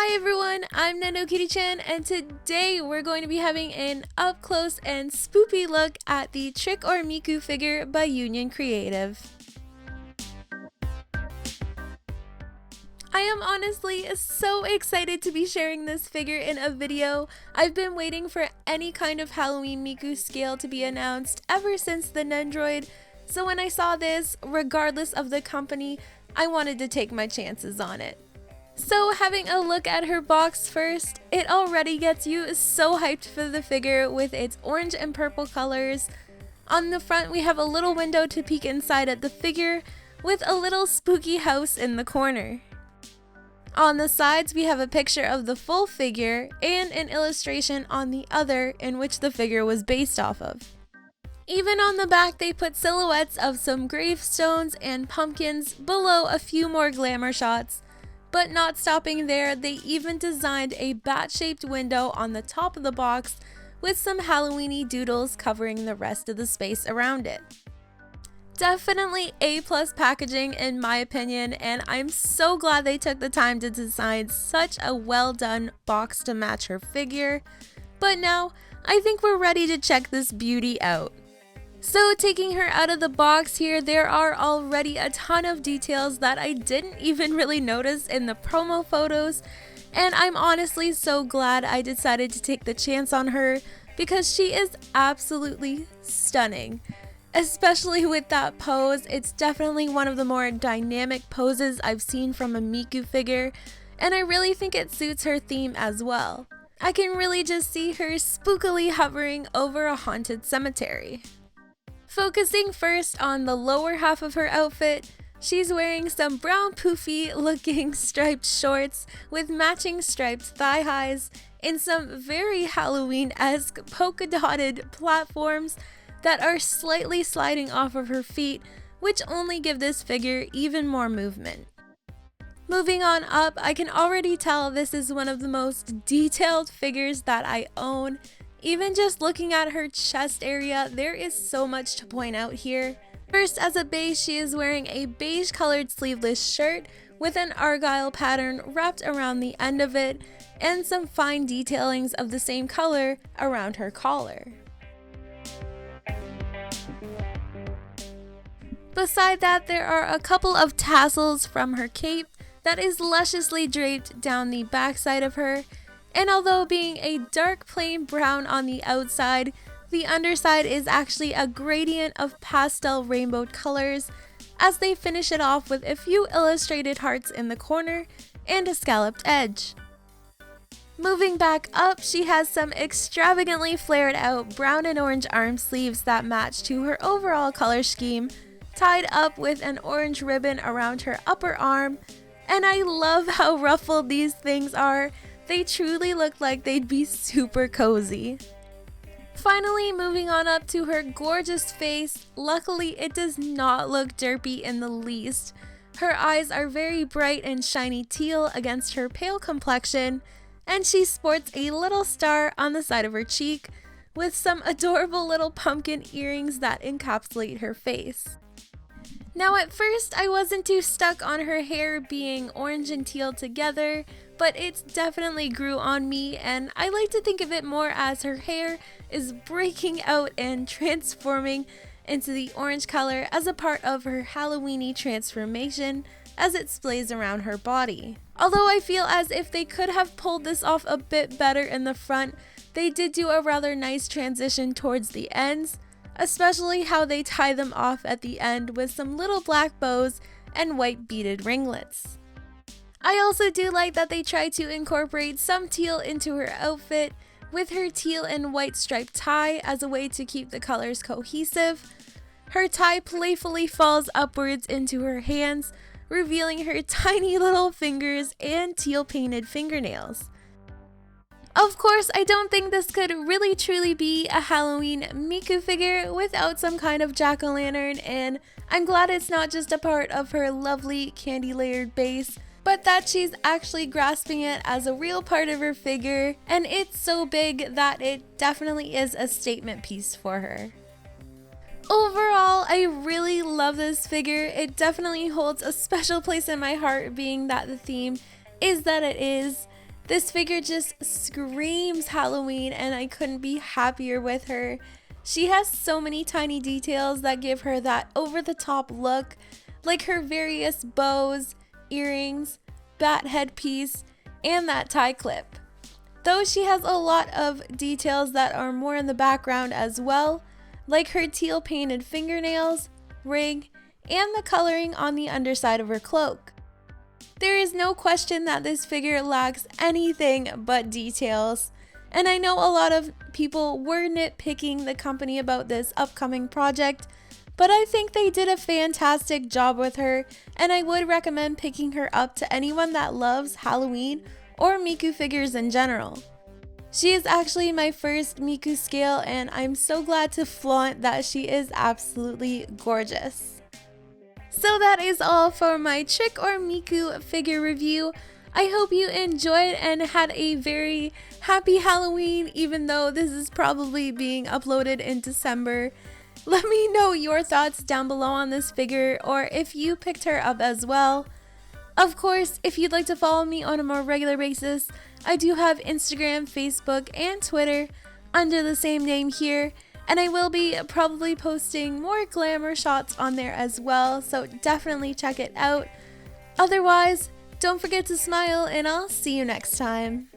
Hi everyone, I'm Nano Kitty-chan, and today we're going to be having an up-close and spoopy look at the Trick or Miku figure by Union Creative. I am honestly so excited to be sharing this figure in a video. I've been waiting for any kind of Halloween Miku scale to be announced ever since the Nendroid, so when I saw this, regardless of the company, I wanted to take my chances on it. So having a look at her box first, it already gets you so hyped for the figure with its orange and purple colors. On the front we have a little window to peek inside at the figure with a little spooky house in the corner. On the sides we have a picture of the full figure and an illustration on the other in which the figure was based off of. Even on the back they put silhouettes of some gravestones and pumpkins below a few more glamour shots. But not stopping there, they even designed a bat-shaped window on the top of the box with some Halloween-y doodles covering the rest of the space around it. Definitely A+ packaging in my opinion, and I'm so glad they took the time to design such a well-done box to match her figure. But now, I think we're ready to check this beauty out. So taking her out of the box here, there are already a ton of details that I didn't even really notice in the promo photos, and I'm honestly so glad I decided to take the chance on her because she is absolutely stunning. Especially with that pose, it's definitely one of the more dynamic poses I've seen from a Miku figure, and I really think it suits her theme as well. I can really just see her spookily hovering over a haunted cemetery. Focusing first on the lower half of her outfit, she's wearing some brown poofy looking striped shorts with matching striped thigh highs and some very Halloween-esque polka dotted platforms that are slightly sliding off of her feet, which only give this figure even more movement. Moving on up, I can already tell this is one of the most detailed figures that I own. Even just looking at her chest area, there is so much to point out here. First, as a base, she is wearing a beige colored sleeveless shirt with an argyle pattern wrapped around the end of it and some fine detailings of the same color around her collar. Beside that, there are a couple of tassels from her cape that is lusciously draped down the backside of her. And although being a dark plain brown on the outside, the underside is actually a gradient of pastel rainbow colors as they finish it off with a few illustrated hearts in the corner and a scalloped edge. Moving back up, she has some extravagantly flared out brown and orange arm sleeves that match to her overall color scheme, tied up with an orange ribbon around her upper arm, and I love how ruffled these things are. They truly look like they'd be super cozy. Finally, moving on up to her gorgeous face, luckily it does not look derpy in the least. Her eyes are very bright and shiny teal against her pale complexion, and she sports a little star on the side of her cheek with some adorable little pumpkin earrings that encapsulate her face. Now at first I wasn't too stuck on her hair being orange and teal together, but it definitely grew on me, and I like to think of it more as her hair is breaking out and transforming into the orange color as a part of her Halloween-y transformation as it splays around her body. Although I feel as if they could have pulled this off a bit better in the front, they did do a rather nice transition towards the ends, especially how they tie them off at the end with some little black bows and white beaded ringlets. I also do like that they try to incorporate some teal into her outfit with her teal and white striped tie as a way to keep the colors cohesive. Her tie playfully falls upwards into her hands, revealing her tiny little fingers and teal painted fingernails. Of course, I don't think this could really truly be a Halloween Miku figure without some kind of jack-o'-lantern, and I'm glad it's not just a part of her lovely candy layered base, but that she's actually grasping it as a real part of her figure, and it's so big that it definitely is a statement piece for her. Overall, I really love this figure. It definitely holds a special place in my heart, being that the theme is that it is. This figure just screams Halloween and I couldn't be happier with her. She has so many tiny details that give her that over-the-top look, like her various bows, earrings, bat headpiece, and that tie clip. Though she has a lot of details that are more in the background as well, like her teal painted fingernails, ring, and the coloring on the underside of her cloak. There is no question that this figure lacks anything but details, and I know a lot of people were nitpicking the company about this upcoming project, but I think they did a fantastic job with her, and I would recommend picking her up to anyone that loves Halloween or Miku figures in general. She is actually my first Miku scale, and I'm so glad to flaunt that she is absolutely gorgeous. So that is all for my Trick or Miku figure review. I hope you enjoyed and had a very happy Halloween, even though this is probably being uploaded in December. Let me know your thoughts down below on this figure, or if you picked her up as well. Of course, if you'd like to follow me on a more regular basis, I do have Instagram, Facebook, and Twitter under the same name here, and I will be probably posting more glamour shots on there as well, so definitely check it out. Otherwise, don't forget to smile, and I'll see you next time.